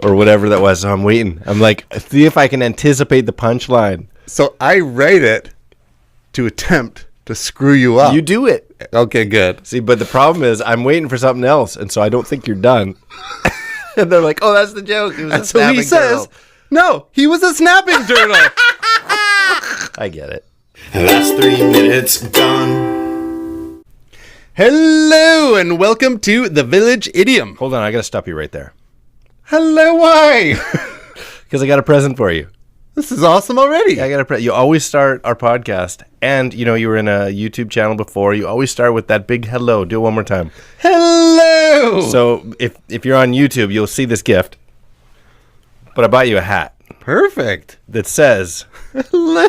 or whatever that was. So I'm waiting. I'm like, see if I can anticipate the punchline. So I write it to attempt to screw you up. You do it. Okay, good. See, but the problem is I'm waiting for something else, and so I don't think you're done. And they're like, oh, that's the joke. He was And so he says, no, he was a snapping turtle. I get it. And that's 3 minutes done. Hello, and welcome to the Village Idiom. Hold on, I got to stop you right there. Hello, why? Because I got a present for you. This is awesome already. I got you always start our podcast, and you know you were in a YouTube channel before. You always start with that big hello. Do it one more time. Hello. So if you're on YouTube, you'll see this gift. But I bought you a hat Perfect. that says Hello.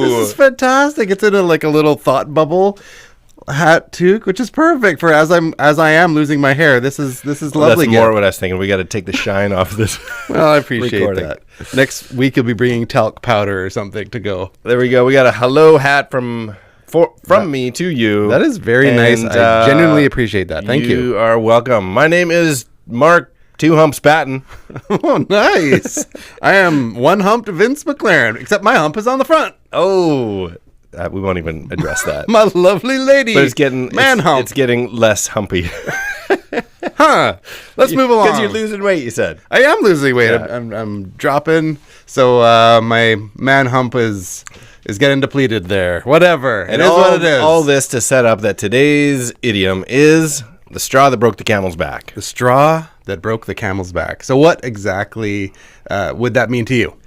This is fantastic. It's in a little thought bubble hat toque, which is perfect for as I am losing my hair. This is lovely. That's more what I was thinking. We got to take the shine off this. Well, I appreciate recording. that. Next week you'll be bringing talc powder or something to go. There we go. We got a hello hat from me to you. That is very nice. I genuinely appreciate that. Thank you. You are welcome. My name is Mark Two Humps Patton. Oh, nice. I am one humped Vince McLaren, except my hump is on the front. Oh, we won't even address that. My lovely lady. But it's getting hump. It's getting less humpy. Huh. Let's move along. Because you're losing weight, you said. I am losing weight. Yeah. I'm dropping. So my man hump is getting depleted there. Whatever. And it is what it is. All this to set up that today's idiom is the straw that broke the camel's back. The straw that broke the camel's back. So what exactly would that mean to you?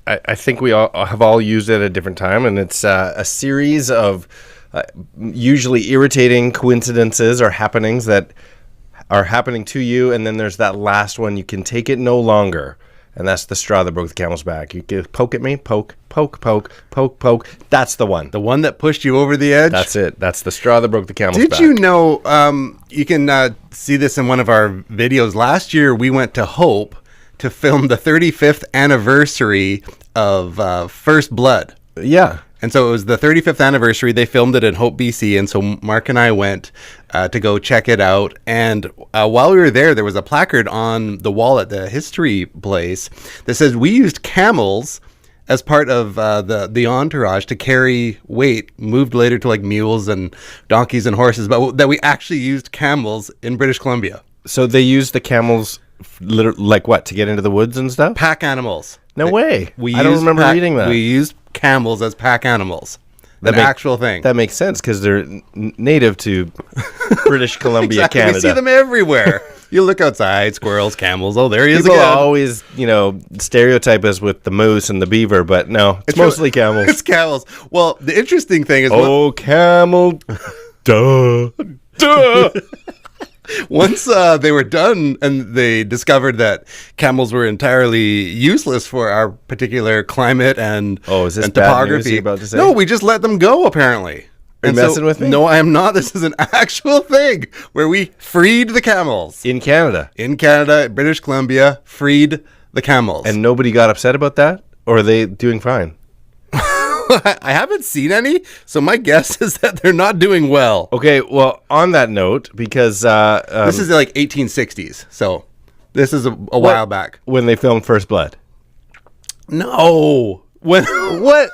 I think we all have used it at a different time, and it's a series of usually irritating coincidences or happenings that are happening to you, and then there's that last one, you can take it no longer, and that's the straw that broke the camel's back. You can poke at me, poke, poke, poke, poke, poke. That's the one. The one that pushed you over the edge? That's it. That's the straw that broke the camel's back. Did you know, you can see this in one of our videos. Last year, we went to Hope to film the 35th anniversary of First Blood. Yeah. And so it was the 35th anniversary. They filmed it in Hope, BC. And so Mark and I went to go check it out. And while we were there was a placard on the wall at the history place that says we used camels as part of the entourage to carry weight, moved later to like mules and donkeys and horses, but that we actually used camels in British Columbia. So they used the camels, like what, to get into the woods and stuff? Pack animals. No way. I don't remember reading that. We used camels as pack animals. Actual thing. That makes sense because they're native to British Columbia, exactly. Canada. We see them everywhere. You look outside, squirrels, camels. Oh, there he is People again. always, stereotype us with the moose and the beaver, but no, it's mostly camels. It's camels. Well, the interesting thing is... camel. Duh. Duh. Once they were done and they discovered that camels were entirely useless for our particular climate and, is this and bad topography. news you're about to say? No, we just let them go, apparently. Are you messing with me? No, I am not. This is an actual thing where we freed the camels. In Canada. In Canada, British Columbia, freed the camels. And nobody got upset about that? Or are they doing fine? I haven't seen any, so my guess is that they're not doing well. Okay, well, on that note, because... this is like 1860s, so this is a while back. When they filmed First Blood. No. What?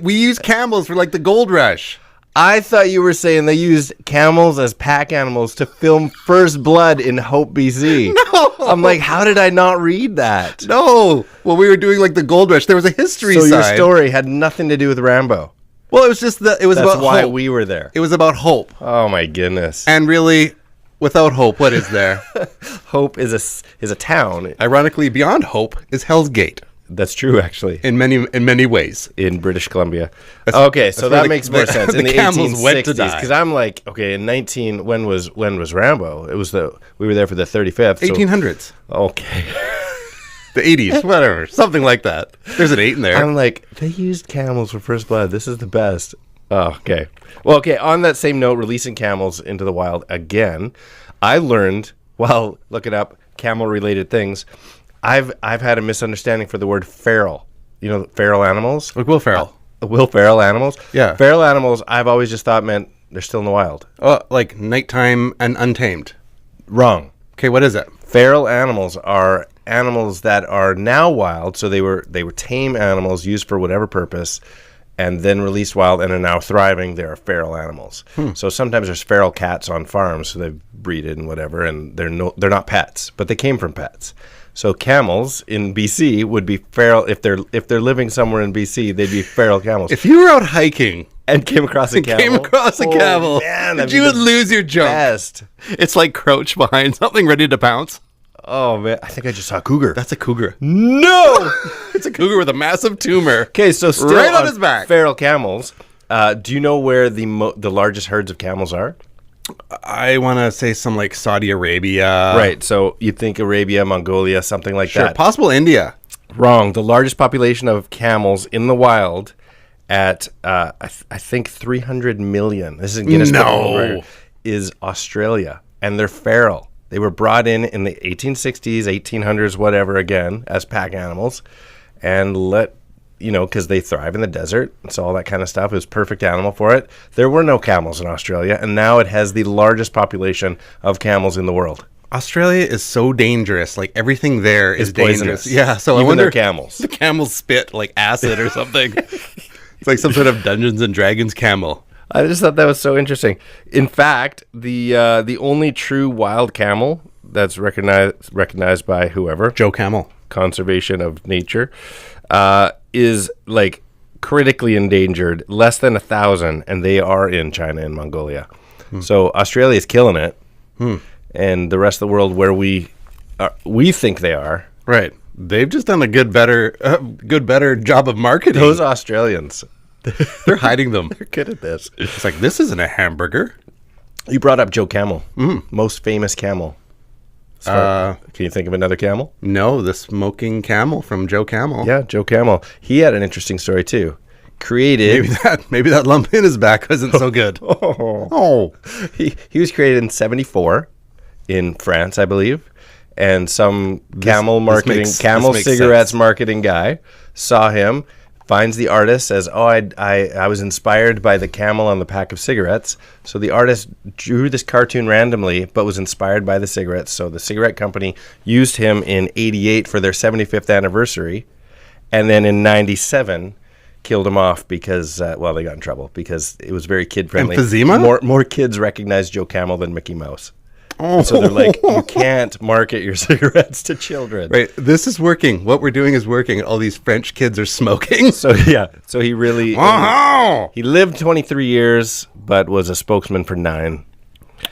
We use camels for like the gold rush. I thought you were saying they used camels as pack animals to film First Blood in Hope, BC. No. I'm like, how did I not read that? No. Well, we were doing like the gold rush. There was a history side. So your story had nothing to do with Rambo. Well, it was just that it was That's about why hope. we were there. It was about hope. Oh my goodness. And really, without hope, what is there? Hope is a town. Ironically, beyond hope is Hell's Gate. That's true, actually. In many ways. In British Columbia. Okay, so that makes more sense. In the camels 1860s, went to die. Because I'm like, okay, when was Rambo? We were there for the 35th. 1800s. Okay. The 80s, whatever. Something like that. There's an 8 in there. I'm like, they used camels for First Blood. This is the best. Oh, okay. Well, okay, on that same note, releasing camels into the wild again, I learned, while looking up camel-related things, I've had a misunderstanding for the word feral. You know, feral animals? Like Will Ferrell. Will Ferrell animals? Yeah. Feral animals, I've always just thought meant they're still in the wild. Oh, like nighttime and untamed. Wrong. Okay, what is it? Feral animals are animals that are now wild, so they were tame animals used for whatever purpose, and then released wild and are now thriving. They are feral animals. So sometimes there's feral cats on farms, so they've breeded and whatever, and they're not pets, but they came from pets. So camels in BC would be feral if they're living somewhere in BC. They'd be feral camels. If you were out hiking and came across a camel, man, you would lose your jump. Best. It's like crouch behind something ready to pounce. Oh man, I think I just saw a cougar. That's a cougar. No, it's a cougar with a massive tumor. Okay, so still right on his back. Feral camels. Do you know where the largest herds of camels are? I want to say some like Saudi Arabia. Right. So you think Arabia, Mongolia, something like Sure, that. possible India. Wrong. The largest population of camels in the wild at I think 300 million. This is Guinness Book of World Records, is Australia, and they're feral. They were brought in the 1860s, 1800s, whatever, again, as pack animals, and because they thrive in the desert, and so all that kind of stuff. It was perfect animal for it. There were no camels in Australia, and now it has the largest population of camels in the world. Australia is so dangerous. Like everything there is dangerous. Yeah, so even I wonder their camels. The camels spit like acid or something. It's like some sort of Dungeons and Dragons camel. I just thought that was so interesting. In fact, the only true wild camel that's recognized by whoever, Joe Camel, Conservation of Nature, is like critically endangered, less than 1,000, and they are in China and Mongolia. So Australia is killing it, and the rest of the world where we think they are, right? They've just done a good better job of marketing. Those Australians. They're hiding them. They're good at this. It's like, this isn't a hamburger. You brought up Joe Camel. Most famous camel. Can you think of another camel? No, the smoking camel from Joe Camel. Yeah, Joe Camel. He had an interesting story too. Created maybe that lump in his back wasn't so good. He was created in 1974 in France, I believe. And some camel cigarettes sense. Marketing guy saw him, finds the artist, says, I was inspired by the camel on the pack of cigarettes. So the artist drew this cartoon randomly, but was inspired by the cigarettes. So the cigarette company used him in 1988 for their 75th anniversary. And then in 1997, killed him off because, they got in trouble because it was very kid-friendly. Emphysema? More kids recognized Joe Camel than Mickey Mouse. So they're like, you can't market your cigarettes to children. Right. This is working. What we're doing is working. All these French kids are smoking. So he really he lived 23 years, but was a spokesman for 9.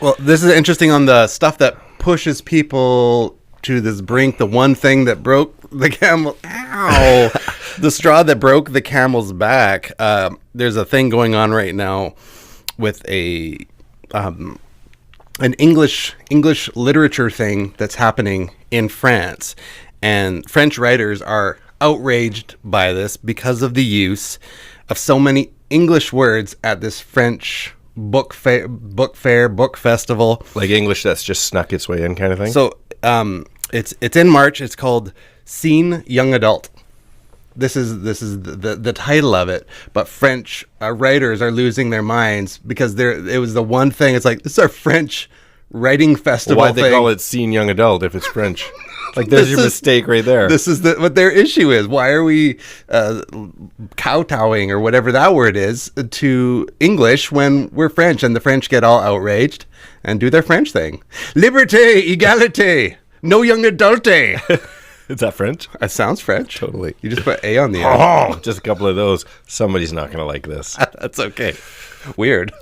Well, this is interesting on the stuff that pushes people to this brink. The one thing that broke the camel. Ow. The straw that broke the camel's back. There's a thing going on right now with an English literature thing that's happening in France, and French writers are outraged by this because of the use of so many English words at this French book festival. Like English that's just snuck its way in kind of thing. So it's in March. It's called Scene Young Adult. This is the title of it, but French writers are losing their minds because it was the one thing. It's like, this is our French writing festival. Why'd they call it Scene Young Adult if it's French? Like, there's your mistake right there. This is what their issue is. Why are we kowtowing or whatever that word is to English when we're French? And the French get all outraged and do their French thing. Liberté, égalité, no young adulte. Is that French? It sounds French. Totally. You just put A on the end. Just a couple of those. Somebody's not going to like this. That's okay. Weird.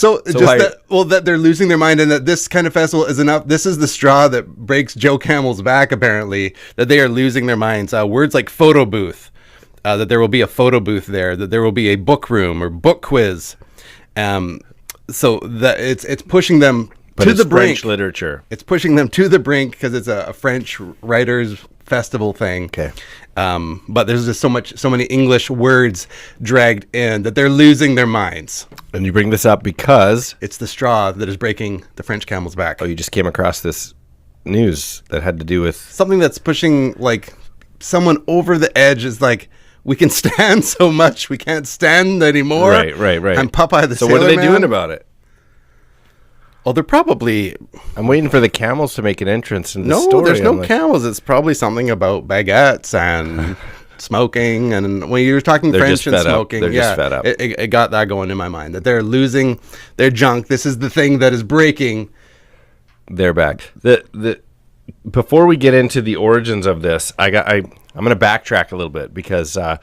That they're losing their mind, and that this kind of festival is enough. This is the straw that breaks Joe Camel's back, apparently, that they are losing their minds. Words like photo booth, that there will be a photo booth there, that there will be a book room or book quiz. So that it's pushing them to the brink. French literature. It's pushing them to the brink because it's a French writers festival thing. Okay. But there's just so many English words dragged in that they're losing their minds. And you bring this up because it's the straw that is breaking the French camel's back. Oh, you just came across this news that had to do with something that's pushing like someone over the edge. Is like, we can stand so much, we can't stand anymore. Right. I'm Popeye the So Sailor what are they Man. doing about it? Oh, they're probably I'm waiting for the camels to make an entrance in the no. story. There's no I'm like, camels. It's probably something about baguettes and smoking. And when you were talking They're French just and fed up. smoking, They're yeah, just fed up. It got that going in my mind that they're losing their junk. This is the thing that is breaking. They're back. Before we get into the origins of this, I'm going to backtrack a little bit because the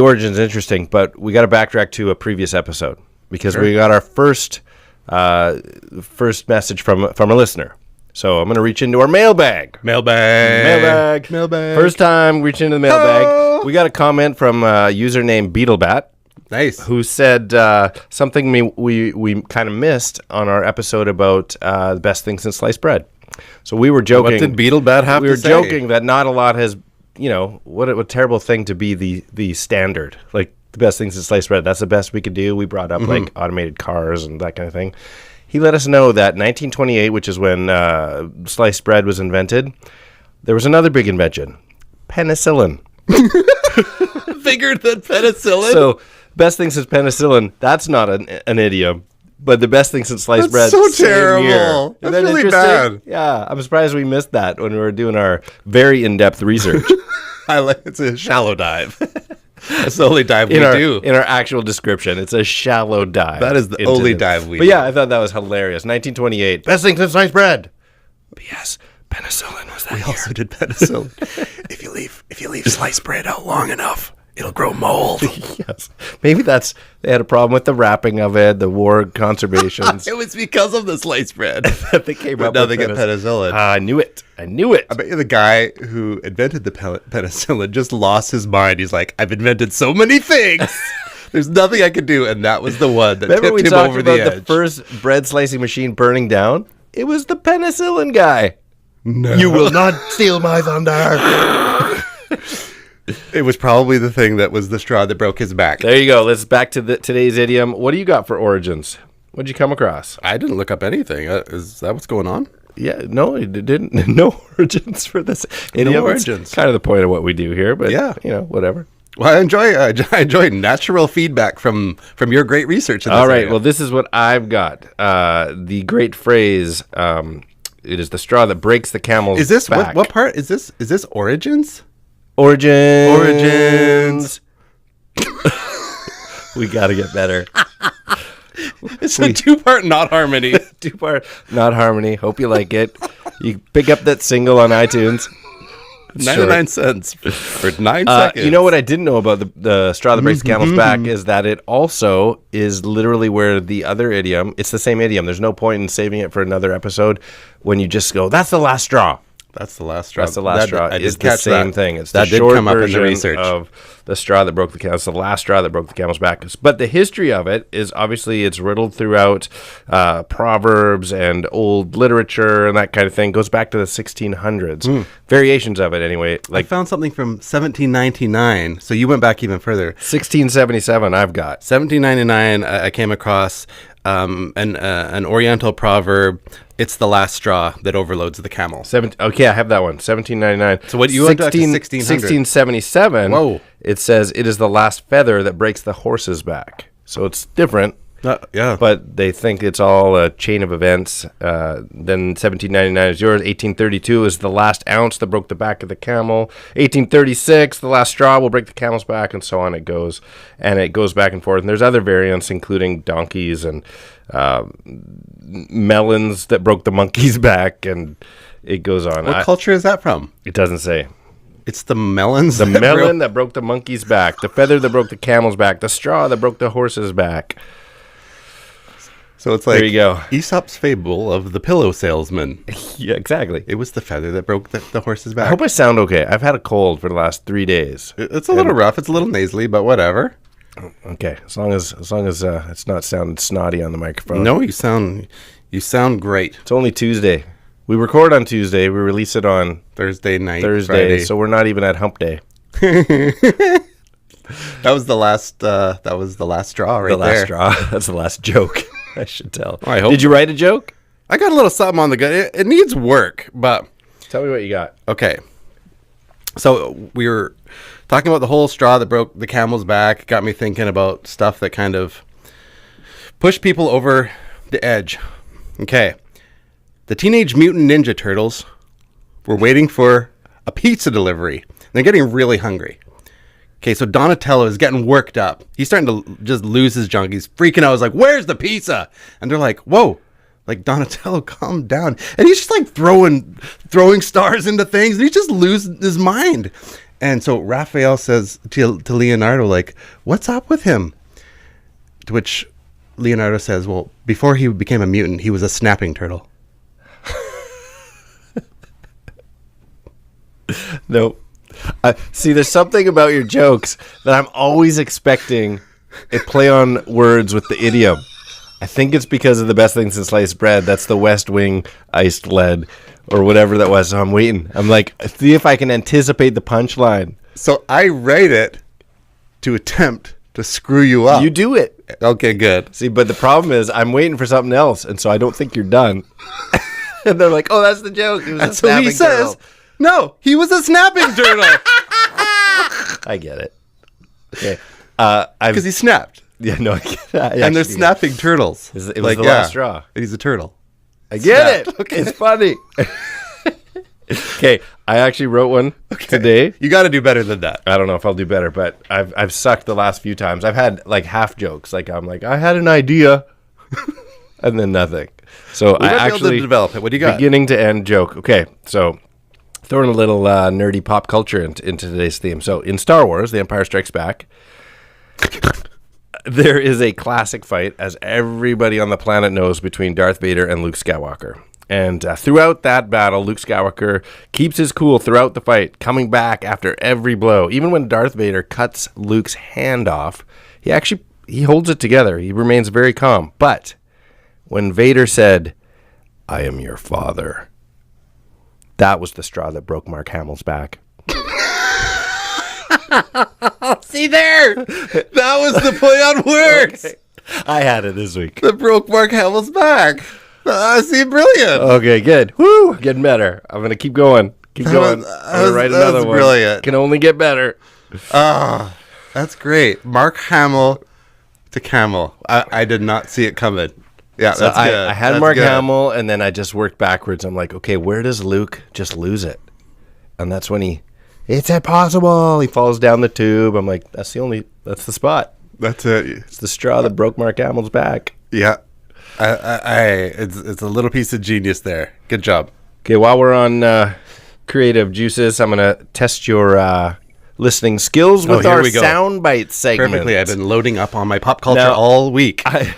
origin is interesting, but we got to backtrack to a previous episode because we got our first message from a listener. So I'm going to reach into our mailbag. Mailbag. First time reaching into the mailbag. We got a comment from a user named Beetlebat. Nice. Who said something we kind of missed on our episode about the best thing since sliced bread. So we were joking. What did Beetlebat have to say? We were joking that not a lot has, what a terrible thing to be the standard. Like the best thing since sliced bread. That's the best we could do. We brought up like automated cars and that kind of thing. He let us know that 1928, which is when sliced bread was invented, there was another big invention, penicillin. Bigger than penicillin? So, best thing since penicillin, that's not an idiom. But the best thing since sliced bread, so same terrible. year. That's Isn't that really interesting? bad. Yeah, I'm surprised we missed that when we were doing our very in-depth research. It's a shallow dive. That's the only dive we do. In our actual description, it's a shallow dive. That is the only dive we do. But yeah, I thought that was hilarious. 1928, best thing since sliced bread. P.S. Penicillin was that year. Also did penicillin. if you leave sliced bread out long enough, it'll grow mold. Yes. Maybe they had a problem with the wrapping of it, the war conservations. It was because of the sliced bread that they came up now with they get penicillin. I knew it. I bet you the guy who invented the penicillin just lost his mind. He's like, I've invented so many things. There's nothing I could do, and that was the one that Remember we tipped him talked over about the edge. the first bread slicing machine burning down? It was the penicillin guy. No. You will not steal my thunder. It was probably the thing that was the straw that broke his back. There you go. Let's back to today's idiom. What do you got for origins? What'd you come across? I didn't look up anything. Is that what's going on? Yeah, no, it didn't. No origins for this idiom. No It's origins. kind of the point of what we do here, but Yeah. Whatever. Well, I enjoy natural feedback from your great research. In this All right. area. Well, this is what I've got. The great phrase. It is the straw that breaks the camel's is this back. what part is this? Is this origins? Origins. We got to get better. It's a two-part not harmony. Two-part not harmony. Hope you like it. You pick up that single on iTunes. 99 cents for 9 seconds. You know what I didn't know about the straw that breaks the camel's back is that it also is literally where the other idiom, it's the same idiom. There's no point in saving it for another episode when you just go, that's the last straw. That's the last straw. That's the last straw. I did It's the catch same that. thing. It's that the did short come up in the version research of the straw that broke the camel. It's the last straw that broke the camel's back. But the history of it is obviously it's riddled throughout proverbs and old literature and that kind of thing. Goes back to the 1600s. Variations of it anyway. I Like found something from 1799. So you went back even further. 1677 I've got. 1799, I came across an Oriental proverb. It's the last straw that overloads the camel. Okay, I have that one. 1799. So what you went back to 1600? 1677. Whoa. It says it is the last feather that breaks the horse's back. So it's different. Yeah. But they think it's all a chain of events. Then 1799 is yours. 1832 is the last ounce that broke the back of the camel. 1836, the last straw will break the camel's back, and so on it goes. And it goes back and forth. And there's other variants, including donkeys and melons that broke the monkey's back, and it goes on. What culture is that from? It doesn't say. It's the melons. The melon that broke the monkey's back, the feather that broke the camel's back, the straw that broke the horse's back. So it's like There you go. Aesop's fable of the pillow salesman. Yeah, exactly. It was the feather that broke the horse's back. I hope I sound okay. I've had a cold for the last 3 days. It's a little rough. It's a little nasally, but whatever. Okay, as long as it's not sounding snotty on the microphone. No, you sound great. It's only Tuesday. We record on Tuesday. We release it on Thursday night, Thursday, Friday. so we're not even at hump day. That was the last. That was the last straw, right The last there. straw. That's the last joke. I should tell. I hope- Did you write a joke? I got a little something on the gun. It needs work, but Tell me what you got. okay. So we were talking about the whole straw that broke the camel's back. Got me thinking about stuff that kind of Push people over the edge. Okay. The Teenage Mutant Ninja Turtles were waiting for a pizza delivery. They're getting really hungry. Okay, so Donatello is getting worked up. He's starting to just lose his junk. He's freaking out. He's like, where's the pizza? And they're like, whoa. Like, Donatello, calm down. And he's just like throwing stars into things. And he's just losing his mind. And so Raphael says to Leonardo, like, what's up with him? To which Leonardo says, well, before he became a mutant, he was a snapping turtle. Nope. See, there's something about your jokes that I'm always expecting a play on words with the idiom. I think it's because of the best thing since sliced bread. That's the West Wing iced lead or whatever that was. So I'm waiting. I'm like, see if I can anticipate the punchline. So I write it to attempt to screw you up. You do it. Okay, good. See, but the problem is I'm waiting for something else, and so I don't think you're done. And they're like, oh, that's the joke. It was And so he says, no, he was a snapping turtle. I get it. Okay. Because he snapped. Yeah, no, I get it. And they're snapping turtles. It was the last straw. He's a turtle. I get it. Okay. It's funny. Okay, I actually wrote one today. You got to do better than that. I don't know if I'll do better, but I've sucked the last few times. I've had like half jokes. Like I'm like, I had an idea, and then nothing. So I actually develop it. What do you got? Beginning to end joke. Okay, so throwing a little nerdy pop culture into today's theme. So in Star Wars, The Empire Strikes Back, there is a classic fight, as everybody on the planet knows, between Darth Vader and Luke Skywalker. And throughout that battle, Luke Skywalker keeps his cool throughout the fight, coming back after every blow. Even when Darth Vader cuts Luke's hand off, he holds it together. He remains very calm. But when Vader said, "I am your father," that was the straw that broke Mark Hamill's back. See there? That was the play on words. Okay. I had it this week. That broke Mark Hamill's back. See, brilliant. Okay, good. Woo, getting better. I'm going to keep going. Keep going. I'm going to write another one. Brilliant. Can only get better. Ah, that's great. Mark Hamill to Camel. I did not see it coming. Yeah, So that's good. I had That's Mark good. Hamill, and then I just worked backwards. I'm like, okay, where does Luke just lose it? And that's when it's impossible. He falls down the tube. I'm like, that's the spot. That's it. It's the straw that broke Mark Hamill's back. Yeah. It's a little piece of genius there. Good job. Okay, while we're on creative juices, I'm going to test your listening skills with here our we go. soundbite segment. Perfectly. I've been loading up on my pop culture Now, all week. I'm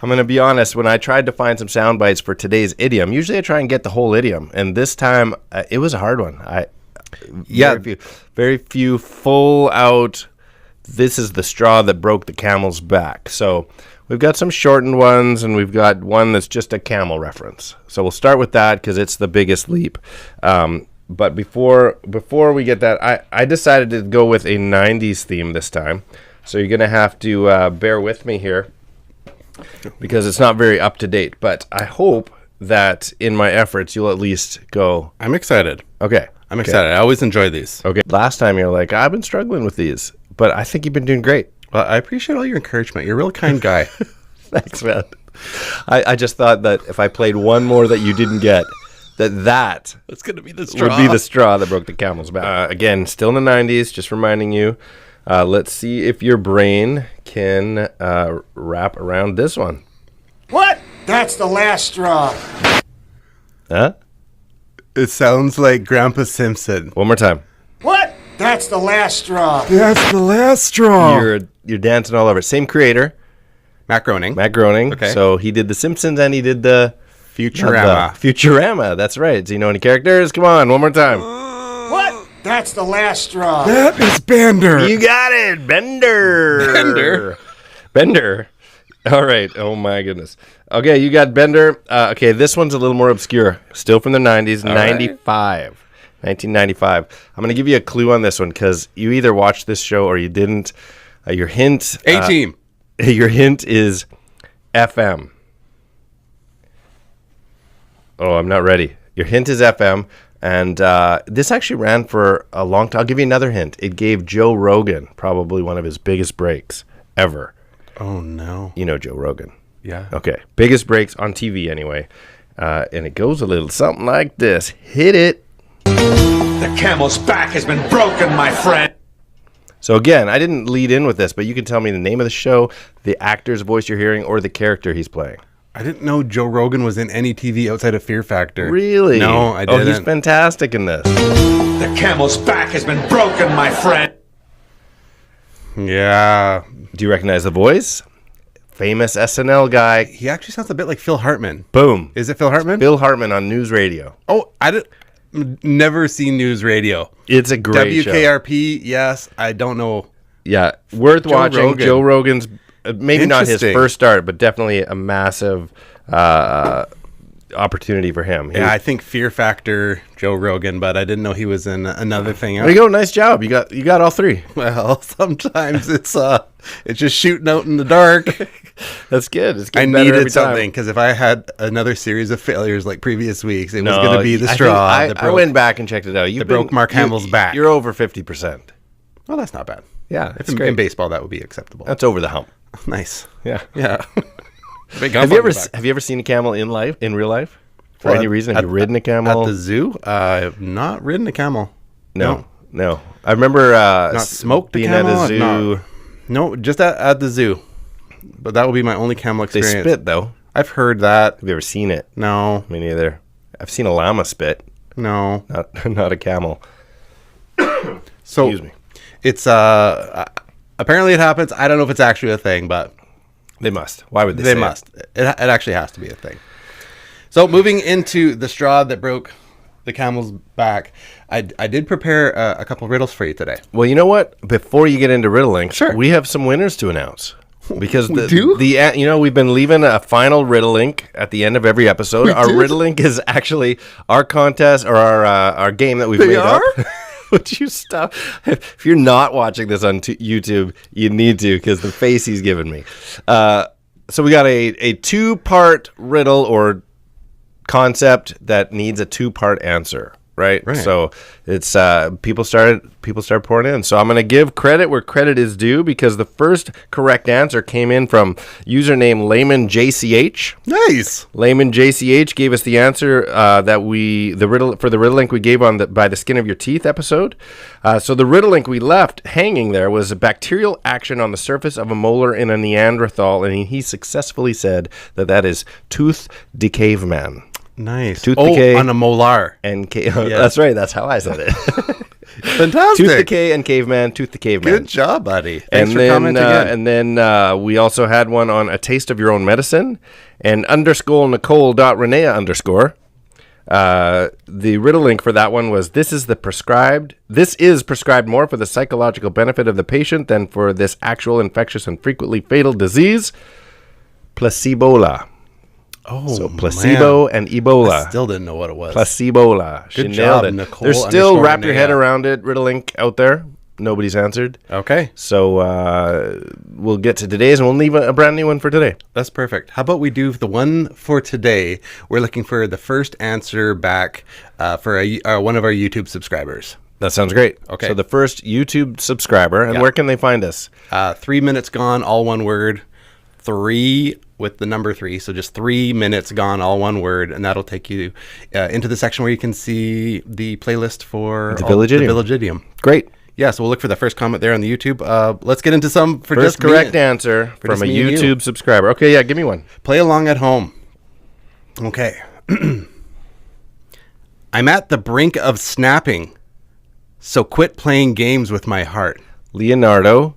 going to be honest. When I tried to find some sound bites for today's idiom, usually I try and get the whole idiom. And this time, it was a hard one. Very few full out, this is the straw that broke the camel's back. So we've got some shortened ones, and we've got one that's just a camel reference. So we'll start with that because it's the biggest leap. But before we get that, I decided to go with a 90s theme this time. So you're going to have to bear with me here because it's not very up to date. But I hope that in my efforts, you'll at least go. I'm excited. Okay. I'm excited. I always enjoy these. Okay. Last time you're like, I've been struggling with these, but I think you've been doing great. Well, I appreciate all your encouragement. You're a real kind guy. Thanks, man. I just thought that if I played one more that you didn't get, that's going to be the would be the straw that broke the camel's back. Again, still in the 90s, just reminding you. Let's see if your brain can wrap around this one. What? That's the last straw. Huh? It sounds like Grandpa Simpson. One more time. What? That's the last straw. That's the last straw. You're dancing all over. Same creator, Matt Groening. Matt Groening. Okay. So he did The Simpsons and he did the Futurama. Futurama. That's right. Do you know any characters? Come on, one more time. What? That's the last straw. That is Bender. You got it, Bender. Bender. All right. Oh my goodness. Okay, you got Bender. Okay, this one's a little more obscure. Still from the 90s, 1995. I'm going to give you a clue on this one because you either watched this show or you didn't. Your hint. A-Team. Your hint is FM. Oh, I'm not ready. Your hint is FM. And this actually ran for a long time. I'll give you another hint. It gave Joe Rogan probably one of his biggest breaks ever. Oh, no. You know Joe Rogan. Yeah. Okay. Biggest breaks on TV anyway. And it goes a little something like this. Hit it. The camel's back has been broken, my friend. So again, I didn't lead in with this, but you can tell me the name of the show, the actor's voice you're hearing, or the character he's playing. I didn't know Joe Rogan was in any TV outside of Fear Factor. Really? No, I didn't. Oh, he's fantastic in this. The camel's back has been broken, my friend. Yeah. Do you recognize the voice? Famous SNL guy. He actually sounds a bit like Phil Hartman. Boom. Is it Phil Hartman? Phil Hartman on News Radio. Oh, never seen News Radio. It's a great show. WKRP, yes. I don't know. Yeah, worth watching. Rogan. Joe Rogan's, maybe not his Interesting. first start, but definitely a massive opportunity for him. Yeah, I think Fear Factor, Joe Rogan, but I didn't know he was in another thing. There you go. Nice job. You got all three. Well, sometimes it's just shooting out in the dark. That's good. It's I getting better needed every time. something because if I had another series of failures like previous weeks, it was No, going to be the I think straw. I went back and checked it out. You broke Mark Hamill's back. You're over 50%. Well, that's not bad. Yeah, it's In great. baseball, that would be acceptable. That's over the hump. Nice. Yeah. Yeah. Big Have hump you on ever your back. have you ever seen a camel in real life? For Well, any reason? Have you ridden a camel? At the zoo? I've not ridden a camel. No. I remember Not smoked a being camel? at a I've zoo. No, just at the zoo. But that will be my only camel They experience. spit though. I've heard that. Have you ever seen it? No. Me neither. I've seen a llama spit, No. not a camel. So Excuse me. it's apparently it happens. I don't know if it's actually a thing, but They must. Why would they? they say must. It actually has to be a thing. So moving into the straw that broke the camel's back, I did prepare a couple riddles for you today. Well, you know what? Before you get into RIDDLINK, Sure. we have some winners to announce. Because We do? we've been leaving a final RIDDLINK at the end of every episode. Our did? RIDDLINK is actually our contest or our game that we've made up. Would you stop? If you're not watching this on YouTube, you need to because the face he's given me. So we got a two-part riddle or concept that needs a two-part answer. Right. So it's people started pouring in. So I'm going to give credit where credit is due because the first correct answer came in from username Layman JCH. Nice. Layman JCH gave us the answer that the RIDDLINK we gave on by the skin of your teeth episode. So the RIDDLINK we left hanging there was a bacterial action on the surface of a molar in a Neanderthal, and he successfully said that is tooth decay man. Nice. Tooth decay. On a molar. And that's right. That's how I said it. Fantastic. Tooth decay and caveman. Tooth the caveman. Good job, buddy. Thanks for then, commenting again. And then we also had one on a taste of your own medicine, and _Nicole.Renea _ the RIDDLINK for that one was this is prescribed more for the psychological benefit of the patient than for this actual infectious and frequently fatal disease, placebola. Oh, So placebo man. and Ebola. I still didn't know what it was. Placebola. Good She job, nailed it. Nicole There's still _ wrap your head Renea. around it. RIDDLINK out there. Nobody's answered. Okay. So we'll get to today's and we'll leave a brand new one for today. That's perfect. How about we do the one for today? We're looking for the first answer back for one of our YouTube subscribers. That sounds great. Okay. So the first YouTube subscriber, and Yeah. where can they find us? 3 minutes gone, all one word. 3 with the number 3. So just 3 minutes gone, all one word. And that'll take you into the section where you can see the playlist for The Village Idiom. Village Idiom. Great. Yeah, so we'll look for the first comment there on the YouTube. Let's get into some for First just me. correct answer from just a me and you. YouTube subscriber. Okay, yeah, give me one. Play along at home. Okay. I'm at the brink of snapping, so quit playing games with my heart. Leonardo,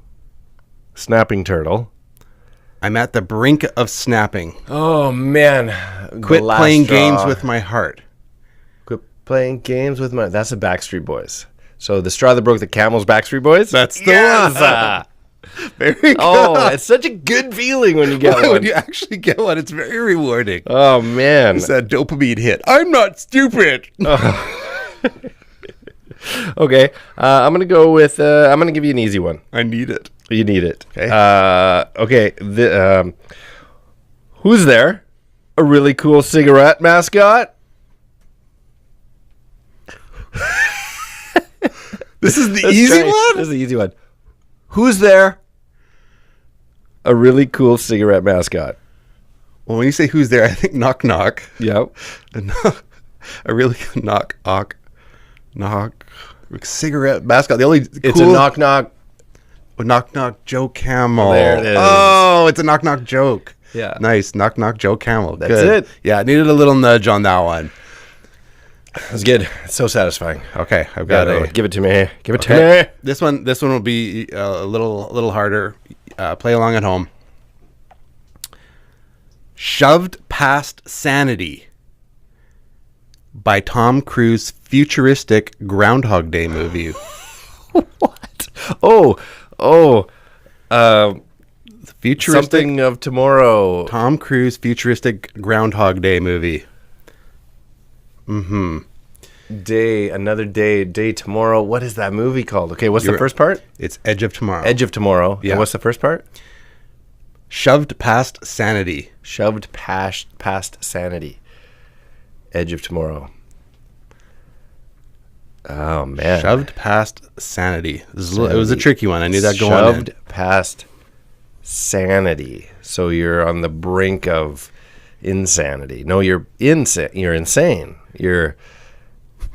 snapping turtle. I'm at the brink of snapping. Oh, man. Quit playing games with my heart. Quit playing games with my... That's the Backstreet Boys. So the straw that broke the camel's Backstreet Boys? That's the Yes! Very good. Oh, it's such a good feeling when you get When one. you actually get one, it's very rewarding. Oh, man. It's that dopamine hit. I'm not stupid. Okay, I'm going to go with... I'm going to give you an easy one. I need it. You need it. Okay. Okay. Who's there? A really cool cigarette mascot? This is the Let's easy try- one? This is the easy one. Who's there? A really cool cigarette mascot. Well, when you say who's there, I think knock knock. Yep. A really good knock cigarette mascot. The only It's a knock knock. knock knock Joe Camel. There it is. Oh, it's a knock knock joke. Yeah. Nice. Knock knock Joe Camel. That's Good. it. Yeah, I needed a little nudge on that one. It was good. It's so satisfying. Okay, I've got Gotta it. give it to me. Give it Okay. to me. This one will be a little harder. Play along at home. Shoved Past Sanity by Tom Cruise futuristic Groundhog Day movie. What? Oh. Futuristic Something of tomorrow. Tom Cruise futuristic Groundhog Day movie. Another day tomorrow. What is that movie called? Okay, what's the first part? It's Edge of Tomorrow. Edge of Tomorrow. Yeah. And what's the first part? Shoved Past Sanity. Shoved past sanity. Edge of Tomorrow. Oh man. Shoved Past Sanity. It was a tricky one. I knew that going in. Shoved past sanity. So you're on the brink of insanity. No, you're insane. You're insane. You're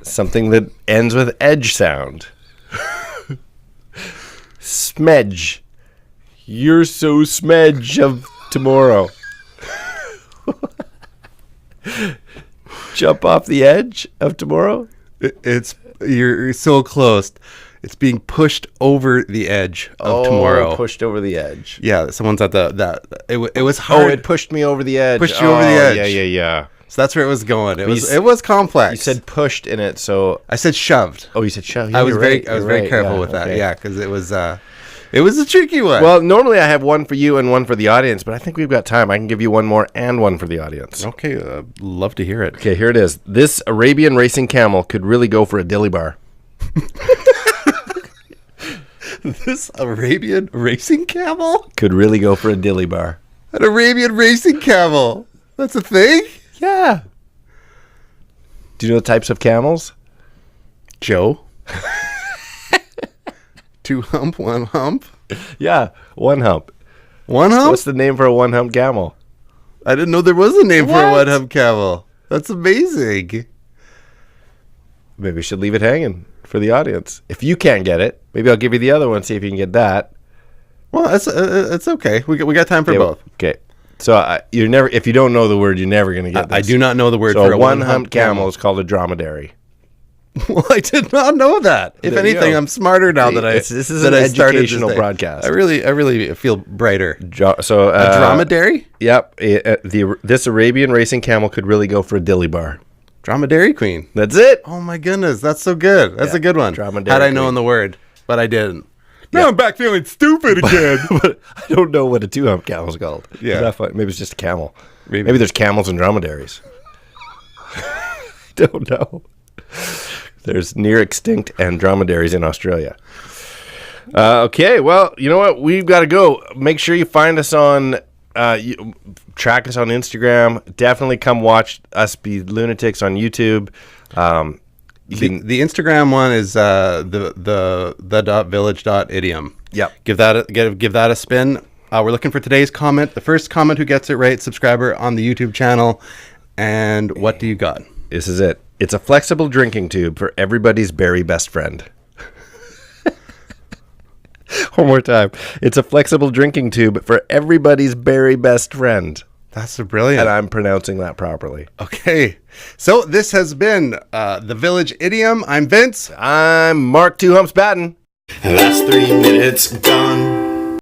something that ends with edge sound. Smedge. You're so smedge of tomorrow. Jump off the edge of tomorrow? You're so close. It's being pushed over the edge of tomorrow. Pushed over the edge. Yeah, someone's at it was hard. Oh, it pushed me over the edge. Pushed you over the edge. Yeah. So that's where it was going. It was complex. You said pushed in it, so I said shoved. you said shoved. I was very careful with that. okay. Yeah, because it was a tricky one. Well, normally I have one for you and one for the audience, but I think we've got time. I can give you one more and one for the audience. Okay, love to hear it. Okay, here it is. This Arabian racing camel could really go for a dilly bar. This Arabian racing camel? Could really go for a dilly bar. An Arabian racing camel? That's a thing? Yeah. Do you know the types of camels? Joe? 2 hump, 1 hump? Yeah, one hump. 1 hump? What's the name for a one hump camel? I didn't know there was a name for a What? 1 hump camel. That's amazing. Maybe we should leave it hanging for the audience. If you can't get it, maybe I'll give you the other one, see if you can get that. Well, it's okay. We got time for both. Okay. So you're never, if you don't know the word, you're never going to get this. I do not know the word So for a a one-hump camel is called a dromedary. Well, I did not know that. If There you anything, go. I'm smarter now that This is an educational broadcast. I really feel brighter. So A dromedary? Yep. This Arabian racing camel could really go for a dilly bar. Dromedary queen. That's it. Oh my goodness, that's so good. That's Yeah, a good one. dromedary Had I queen. known the word, but I didn't. Now I'm back feeling stupid again. But I don't know what a two-hump camel is called. Yeah. Is that fun? Maybe it's just a camel. Maybe. Maybe there's camels and dromedaries. I don't know. There's near extinct and dromedaries in Australia. Okay, well, you know what? We've got to go. Make sure you find us on, track us on Instagram. Definitely come watch us be lunatics on YouTube. The Instagram one is the.village.idiom. Yep. Give that a spin. We're looking for today's comment. The first comment who gets it right, subscriber on the YouTube channel. And what do you got? This is it. It's a flexible drinking tube for everybody's berry best friend. One more time. It's a flexible drinking tube for everybody's berry best friend. That's brilliant. And I'm pronouncing that properly. Okay. So this has been the Village Idiom. I'm Vince. I'm Mark Two Humps Batten. Last 3 minutes gone.